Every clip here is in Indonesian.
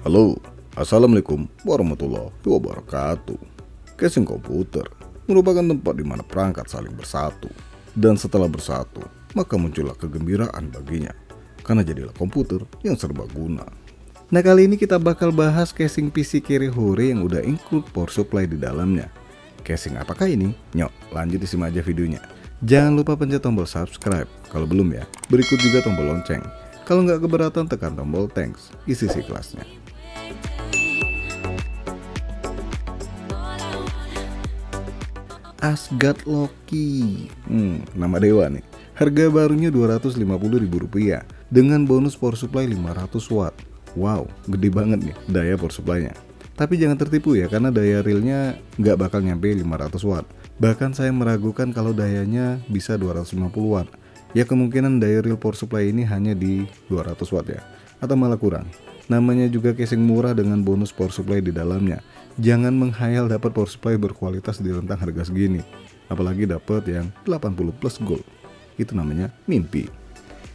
Halo, Assalamualaikum warahmatullahi wabarakatuh. Casing komputer merupakan tempat di mana perangkat saling bersatu. Dan setelah bersatu, maka muncullah kegembiraan baginya. Karena jadilah komputer yang serbaguna. Nah, kali ini kita bakal bahas casing PC Carry Hore yang udah include power supply di dalamnya. Casing apakah ini? Nyok, lanjut disimak aja videonya. Jangan lupa pencet tombol subscribe kalau belum ya. Berikut juga tombol lonceng. Kalau nggak keberatan tekan tombol thanks. Isi kelasnya. Asgard Loki, nama dewa nih. Harga barunya Rp250.000 dengan bonus power supply 500 watt. Wow, gede banget nih daya power supply-nya. Tapi jangan tertipu ya, karena daya realnya nggak bakal nyampe 500 watt. Bahkan saya meragukan kalau dayanya bisa 250 watt. Ya kemungkinan daya real power supply ini hanya di 200 watt ya, atau malah kurang. Namanya juga casing murah dengan bonus power supply di dalamnya. Jangan menghayal dapat power supply berkualitas di rentang harga segini. Apalagi dapat yang 80 plus gold. Itu namanya mimpi.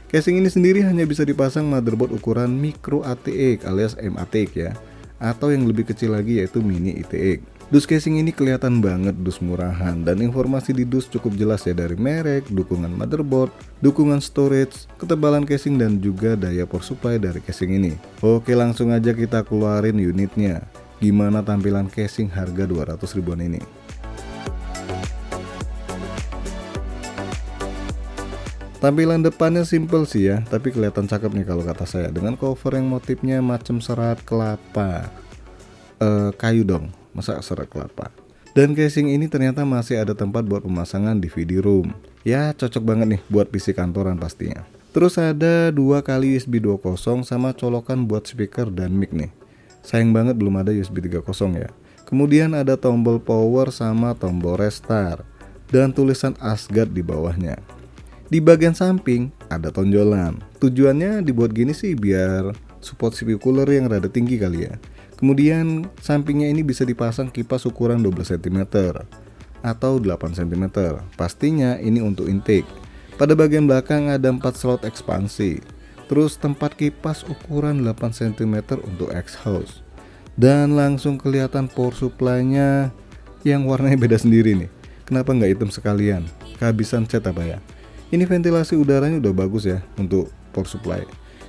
Casing ini sendiri hanya bisa dipasang motherboard ukuran micro ATX alias MATX ya, atau yang lebih kecil lagi yaitu mini ITX. Dus casing ini kelihatan banget dus murahan, dan informasi di dus cukup jelas ya, dari merek, dukungan motherboard, dukungan storage, ketebalan casing, dan juga daya power supply dari casing ini. Oke, langsung aja kita keluarin unitnya. Gimana tampilan casing harga 200 ribuan ini? Tampilan depannya simple sih ya, tapi kelihatan cakep nih kalau kata saya, dengan cover yang motifnya macam serat kelapa. Kayu dong, masa serat kelapa. Dan casing ini ternyata masih ada tempat buat pemasangan DVD room. Ya cocok banget nih buat PC kantoran pastinya. Terus ada 2 kali USB 2.0 sama colokan buat speaker dan mic nih. Sayang banget belum ada USB 3.0 ya. Kemudian ada tombol power sama tombol restart, dan tulisan Asgard di bawahnya. Di bagian samping ada tonjolan. Tujuannya dibuat gini sih biar support CPU cooler yang rada tinggi kali ya. Kemudian sampingnya ini bisa dipasang kipas ukuran 12 cm atau 8 cm. Pastinya ini untuk intake. Pada bagian belakang ada 4 slot ekspansi. Terus tempat kipas ukuran 8 cm untuk exhaust. Dan langsung kelihatan power supply-nya yang warnanya beda sendiri nih. Kenapa nggak hitam sekalian? Kehabisan cat apa ya? Ini ventilasi udaranya udah bagus ya untuk power supply.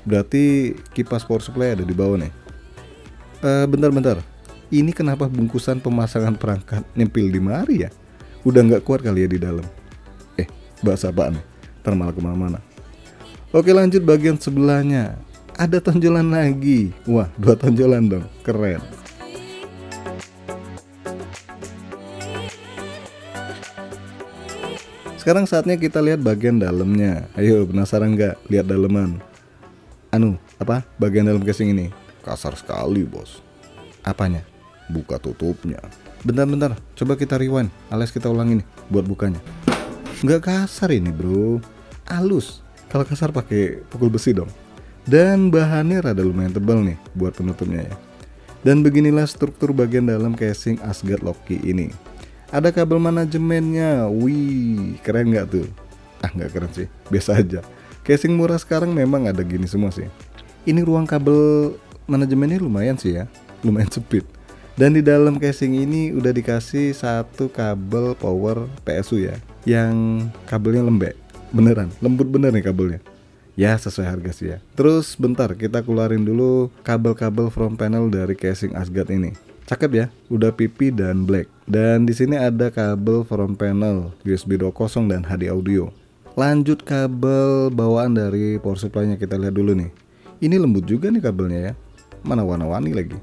Berarti kipas power supply ada di bawah nih. Bentar. Ini kenapa bungkusan pemasangan perangkat nyempil di mari ya? Udah nggak kuat kali ya di dalam. Bahasa apaan nih? Ntar malah kemana-mana. Oke, lanjut bagian sebelahnya. Ada tonjolan lagi. Wah, 2 tonjolan dong. Keren. Sekarang saatnya kita lihat bagian dalamnya. Ayo, penasaran nggak lihat daleman? Bagian dalam casing ini? Kasar sekali, bos. Apanya? Buka tutupnya. Bentar, coba kita rewind, alias kita ulangi nih buat bukanya. Nggak kasar ini bro, halus. Kalau kasar pakai pukul besi dong. Dan bahannya rada lumayan tebal nih buat penutupnya ya. Dan beginilah struktur bagian dalam casing Asgard Loki ini. Ada kabel manajemennya. Wih, keren nggak tuh? Nggak keren sih, biasa aja. Casing murah sekarang memang ada gini semua sih. Ini ruang kabel manajemennya lumayan sih ya, lumayan sempit. Dan di dalam casing ini udah dikasih 1 kabel power PSU ya, yang kabelnya lembek. Beneran, lembut bener nih kabelnya. Ya sesuai harga sih ya. Terus bentar, kita keluarin dulu kabel-kabel front panel dari casing Asgard ini. Cakep ya, udah pipi dan black. Dan di sini ada kabel front panel USB 2.0 dan HD audio. Lanjut kabel bawaan dari power supply-nya kita lihat dulu nih. Ini lembut juga nih kabelnya ya. Mana warna-warni lagi.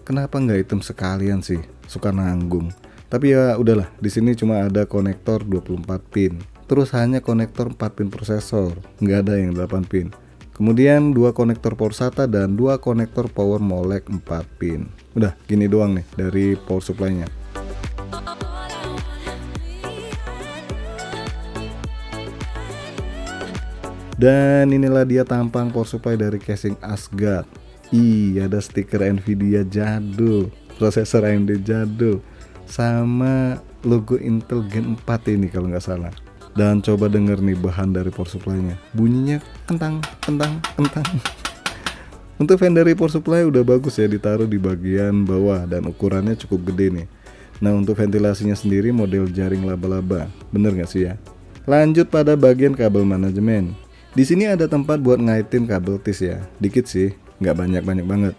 Kenapa nggak hitam sekalian sih? Suka nanggung. Tapi ya udahlah, di sini cuma ada konektor 24 pin. Terus hanya konektor 4 pin prosesor, nggak ada yang 8 pin. Kemudian 2 konektor power SATA dan 2 konektor power molek 4 pin. Udah gini doang nih dari power supply-nya. Dan inilah dia tampang power supply dari casing Asgard. Ada stiker Nvidia jadul, prosesor AMD jadul, sama logo Intel Gen 4 ini kalau nggak salah. Dan coba denger nih bahan dari power supply-nya. Bunyinya kentang. Untuk fan dari power supply udah bagus ya, ditaruh di bagian bawah dan ukurannya cukup gede nih. Nah untuk ventilasinya sendiri model jaring laba-laba, bener nggak sih ya? Lanjut pada bagian kabel manajemen. Di sini ada tempat buat ngaitin kabel tis ya, dikit sih, nggak banyak-banyak banget.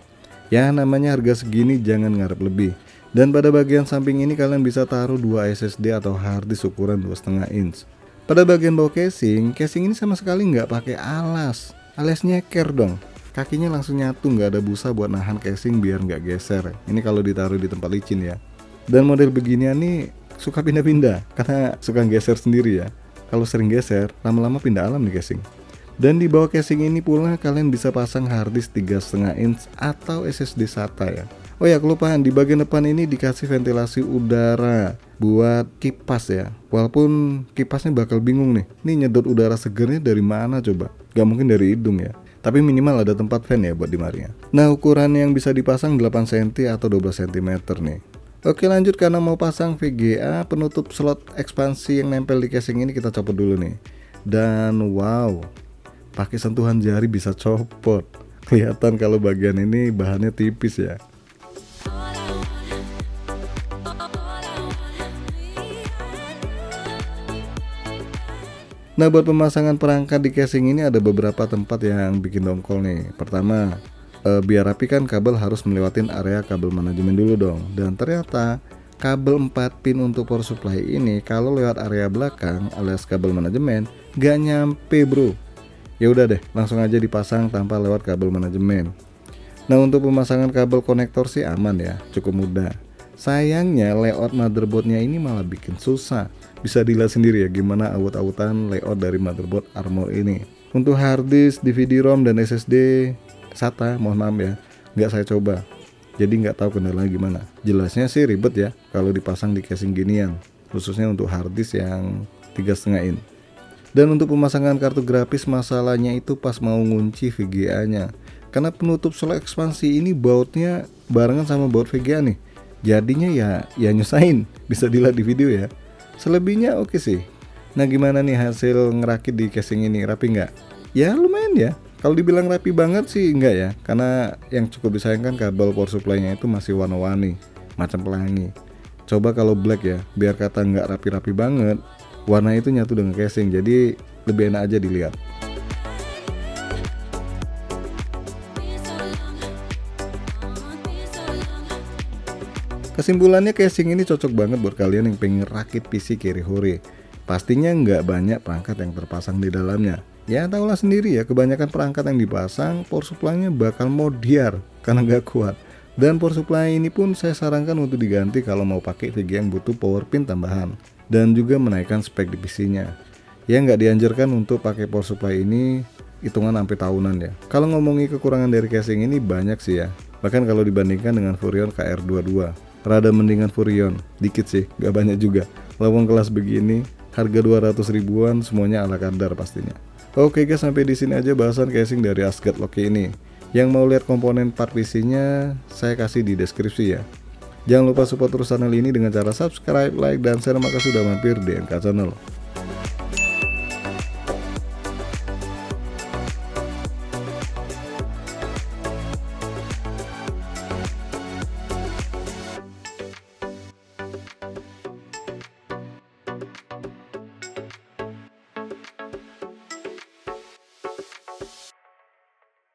Ya namanya harga segini jangan ngarep lebih. Dan pada bagian samping ini kalian bisa taruh 2 SSD atau hard disk ukuran 2,5 inch. Pada bagian bawah casing ini sama sekali nggak pakai alas, alias nyeker dong. Kakinya langsung nyatu, nggak ada busa buat nahan casing biar nggak geser. Ini kalau ditaruh di tempat licin ya. Dan model beginian nih suka pindah-pindah karena suka geser sendiri ya. Kalau sering geser, lama-lama pindah alam nih casing. Dan di bawah casing ini pula kalian bisa pasang hard disk 3,5 inch atau SSD SATA ya. Oh ya kelupaan, di bagian depan ini dikasih ventilasi udara buat kipas ya. Walaupun kipasnya bakal bingung nih, ini nyedot udara segernya dari mana coba? Gak mungkin dari hidung ya. Tapi minimal ada tempat fan ya buat dimarinya. Nah ukuran yang bisa dipasang 8 cm atau 12 cm nih. Oke lanjut, karena mau pasang VGA, penutup slot ekspansi yang nempel di casing ini kita copot dulu nih. Dan wow, pakai sentuhan jari bisa copot. Kelihatan kalau bagian ini bahannya tipis ya. Nah buat pemasangan perangkat di casing ini ada beberapa tempat yang bikin dongkol nih. Pertama, biar rapi kan kabel harus melewatin area kabel manajemen dulu dong. Dan ternyata kabel 4 pin untuk power supply ini kalau lewat area belakang alias kabel manajemen gak nyampe bro. Ya udah deh, langsung aja dipasang tanpa lewat kabel manajemen. Nah untuk pemasangan kabel konektor sih aman ya, cukup mudah. Sayangnya layout motherboardnya ini malah bikin susah. Bisa dilihat sendiri ya gimana awut-awutan layout dari motherboard Armor ini. Untuk hard disk, DVD-ROM dan SSD SATA, mohon maaf ya, nggak saya coba. Jadi nggak tahu kendalanya gimana. Jelasnya sih ribet ya kalau dipasang di casing ginian, khususnya untuk hard disk yang 3,5 in. Dan untuk pemasangan kartu grafis masalahnya itu pas mau ngunci VGA-nya. Karena penutup slot ekspansi ini bautnya barengan sama baut VGA nih. Jadinya ya nyusahin, bisa dilihat di video ya. Selebihnya oke sih. Nah gimana nih hasil ngerakit di casing ini, rapi nggak? Ya lumayan ya. Kalau dibilang rapi banget sih enggak ya. Karena yang cukup disayangkan kabel power supply-nya itu masih warna-warni, macam pelangi. Coba kalau black ya, biar kata nggak rapi-rapi banget, warna itu nyatu dengan casing, jadi lebih enak aja dilihat. Kesimpulannya casing ini cocok banget buat kalian yang pengen rakit PC carry hore. Pastinya nggak banyak perangkat yang terpasang di dalamnya. Ya tahulah sendiri ya, kebanyakan perangkat yang dipasang power supply-nya bakal modiar karena nggak kuat. Dan power supply ini pun saya sarankan untuk diganti kalau mau pakai VGA yang butuh power pin tambahan. Dan juga menaikkan spek di PC-nya. Ya nggak dianjurkan untuk pakai power supply ini hitungan sampai tahunan ya. Kalau ngomongi kekurangan dari casing ini banyak sih ya. Bahkan kalau dibandingkan dengan Furion KR22. Rada mendingan Furion, dikit sih, gak banyak juga. Lawang kelas begini, harga 200 ribuan, semuanya ala kadar pastinya. Oke guys, sampai di sini aja bahasan casing dari Asgard Loki ini. Yang mau lihat komponen part PC-nya, saya kasih di deskripsi ya. Jangan lupa support terus channel ini dengan cara subscribe, like, dan share. Makasih sudah mampir di MK Channel.